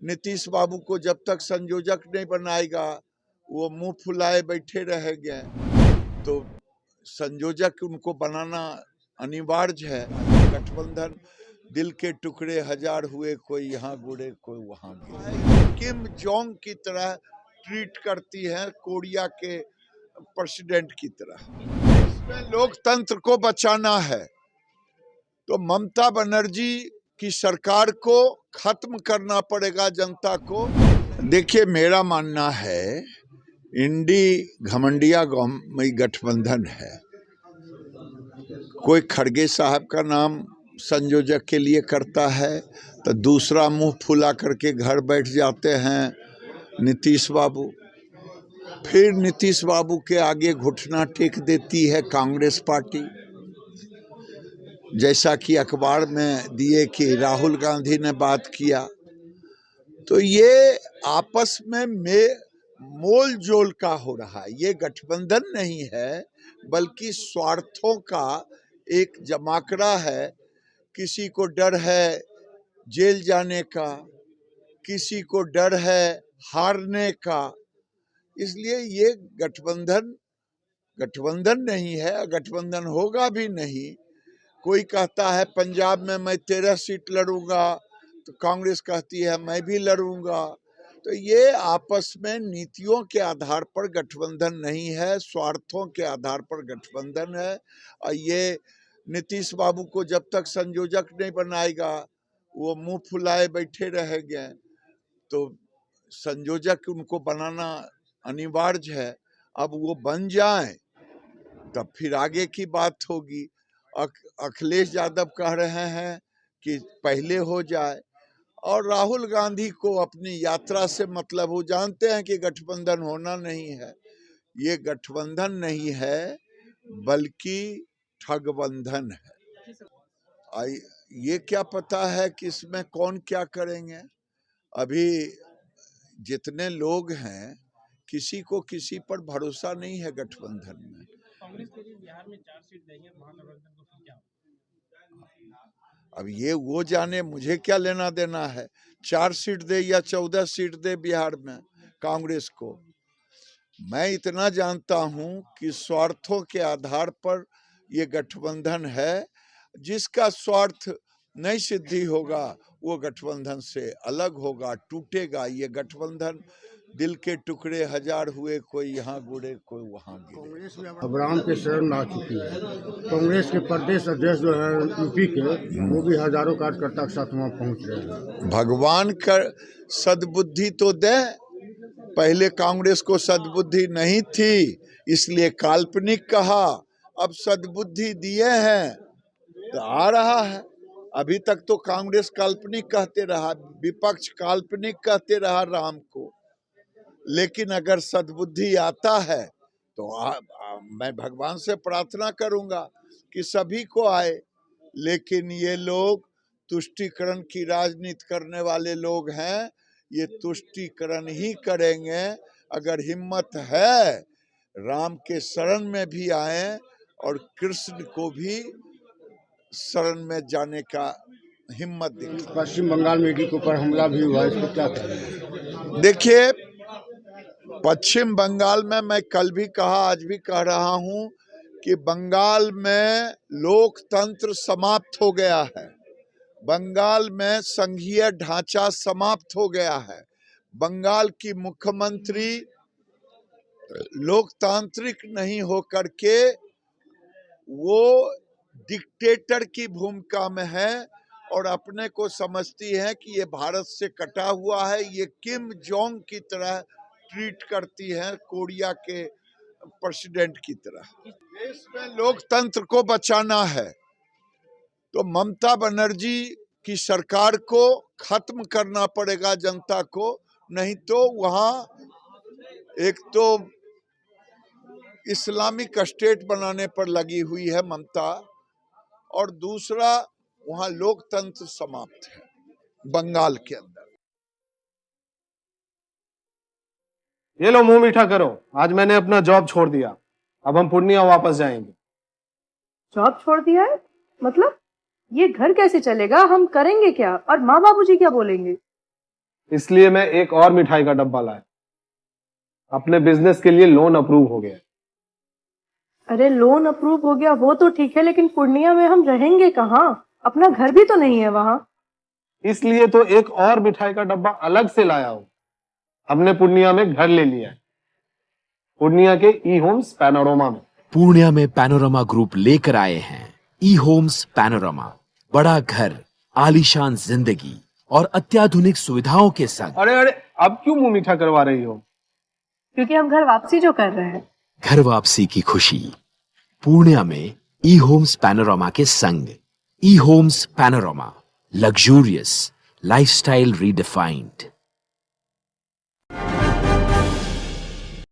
नीतीश बाबू को जब तक संयोजक नहीं बनाएगा वो मुंह फुलाए बैठे रहेंगे। तो संयोजक उनको बनाना अनिवार्य है। गठबंधन दिल के टुकड़े हजार हुए, कोई यहाँ गुड़े कोई वहाँ गिरे। किम जोंग की तरह ट्रीट करती है कोरिया के प्रेसिडेंट की तरह। इसमें लोकतंत्र को बचाना है तो ममता बनर्जी की सरकार को खत्म करना पड़ेगा, जनता को। देखिए, मेरा मानना है इंडी घमंडिया गठबंधन है। कोई खड़गे साहब का नाम संयोजक के लिए करता है तो दूसरा मुंह फुला करके घर बैठ जाते हैं नीतीश बाबू। फिर नीतीश बाबू के आगे घुटना टेक देती है कांग्रेस पार्टी, जैसा कि अखबार में दिए कि राहुल गांधी ने बात किया। तो ये आपस में मोल जोल का हो रहा है। ये गठबंधन नहीं है बल्कि स्वार्थों का एक जमाकड़ा है। किसी को डर है जेल जाने का, किसी को डर है हारने का। इसलिए ये गठबंधन नहीं है, गठबंधन होगा भी नहीं। कोई कहता है पंजाब में मैं 13 सीट लड़ूंगा तो कांग्रेस कहती है मैं भी लड़ूंगा। तो ये आपस में नीतियों के आधार पर गठबंधन नहीं है, स्वार्थों के आधार पर गठबंधन है। और ये नीतीश बाबू को जब तक संयोजक नहीं बनाएगा वो मुंह फुलाए बैठे रहेंगे। तो संयोजक उनको बनाना अनिवार्य है। अब वो बन जाएं तब फिर आगे की बात होगी। अखिलेश यादव कह रहे हैं कि पहले हो जाए, और राहुल गांधी को अपनी यात्रा से मतलब, वो जानते हैं कि गठबंधन होना नहीं है। ये गठबंधन नहीं है बल्कि ठगबंधन है। ये क्या पता है कि इसमें कौन क्या करेंगे। अभी जितने लोग हैं किसी को किसी पर भरोसा नहीं है गठबंधन में। कांग्रेस के लिए बिहार में 4 सीट देंगे महागठबंधन को, फिर क्या? अब ये वो जाने, मुझे क्या लेना देना है। 4 सीट दे या 14 सीट दे बिहार में कांग्रेस को। मैं इतना जानता हूं कि स्वार्थों के आधार पर ये गठबंधन है। जिसका स्वार्थ नहीं सिद्धि होगा वो गठबंधन से अलग होगा, टूटेगा। ये गठबंधन दिल के टुकड़े हजार हुए, कोई यहाँ गुड़े कोई वहाँ गिरे। कांग्रेस में अब राम के शरण आ चुकी है। कांग्रेस के प्रदेश अध्यक्ष जो है यूपी के, वो भी हजारों कार्यकर्ता के साथ वहाँ पहुँच रहे हैं। भगवान का सद्बुद्धि तो दे। पहले कांग्रेस को सद्बुद्धि नहीं थी इसलिए काल्पनिक कहा, अब सद्बुद्धि दिए हैं तो आ रहा है। अभी तक तो कांग्रेस काल्पनिक कहते रहा, विपक्ष काल्पनिक कहते रहा राम को। लेकिन अगर सद्बुद्धि आता है तो मैं भगवान से प्रार्थना करूंगा कि सभी को आए। लेकिन ये लोग तुष्टीकरण की राजनीति करने वाले लोग हैं। ये तुष्टीकरण ही करेंगे। अगर हिम्मत है राम के शरण में भी आए और कृष्ण को भी शरण में जाने का हिम्मत दिखाएं। पश्चिम बंगाल में ईडी के ऊपर हमला भी हुआ, इसको क्या कहेंगे? देखिए, पश्चिम बंगाल में मैं कल भी कहा, आज भी कह रहा हूं कि बंगाल में लोकतंत्र समाप्त हो गया है। बंगाल में संघीय ढांचा समाप्त हो गया है। बंगाल की मुख्यमंत्री लोकतांत्रिक नहीं होकर के वो डिक्टेटर की भूमिका में है और अपने को समझती है कि ये भारत से कटा हुआ है। ये किम जोंग की तरह ट्रीट करती है कोरिया के प्रेसिडेंट की तरह। देश में लोकतंत्र को बचाना है तो ममता बनर्जी की सरकार को खत्म करना पड़ेगा, जनता को। नहीं तो वहां एक तो इस्लामिक स्टेट बनाने पर लगी हुई है ममता, और दूसरा वहां लोकतंत्र समाप्त है बंगाल के अंदर। ये लो मुंह मीठा करो, आज मैंने अपना जॉब छोड़ दिया। अब हम पूर्णिया वापस जाएंगे। जॉब छोड़ दिया है? मतलब ये घर कैसे चलेगा? हम करेंगे क्या? और माँ बाबूजी क्या बोलेंगे? इसलिए मैं एक और मिठाई का डब्बा लाया। अपने बिजनेस के लिए लोन अप्रूव हो गया। अरे लोन अप्रूव हो गया वो तो ठीक है, लेकिन पूर्णिया में हम रहेंगे कहाँ? अपना घर भी तो नहीं है वहाँ। इसलिए तो एक और मिठाई का डब्बा अलग से लाया हूं। हमने पूर्णिया में घर ले लिया है, पूर्णिया के ई होम्स पैनोरमा में। पूर्णिया में पैनोरमा ग्रुप लेकर आए हैं ई होम्स पैनोरमा। बड़ा घर, आलीशान जिंदगी और अत्याधुनिक सुविधाओं के संग। अरे अरे, अब क्यों मुंह मीठा करवा रही हो? क्योंकि हम घर वापसी जो कर रहे हैं। घर वापसी की खुशी पूर्णिया में ई होम्स पैनोरमा के संग। E Homes Panorama, luxurious lifestyle redefined.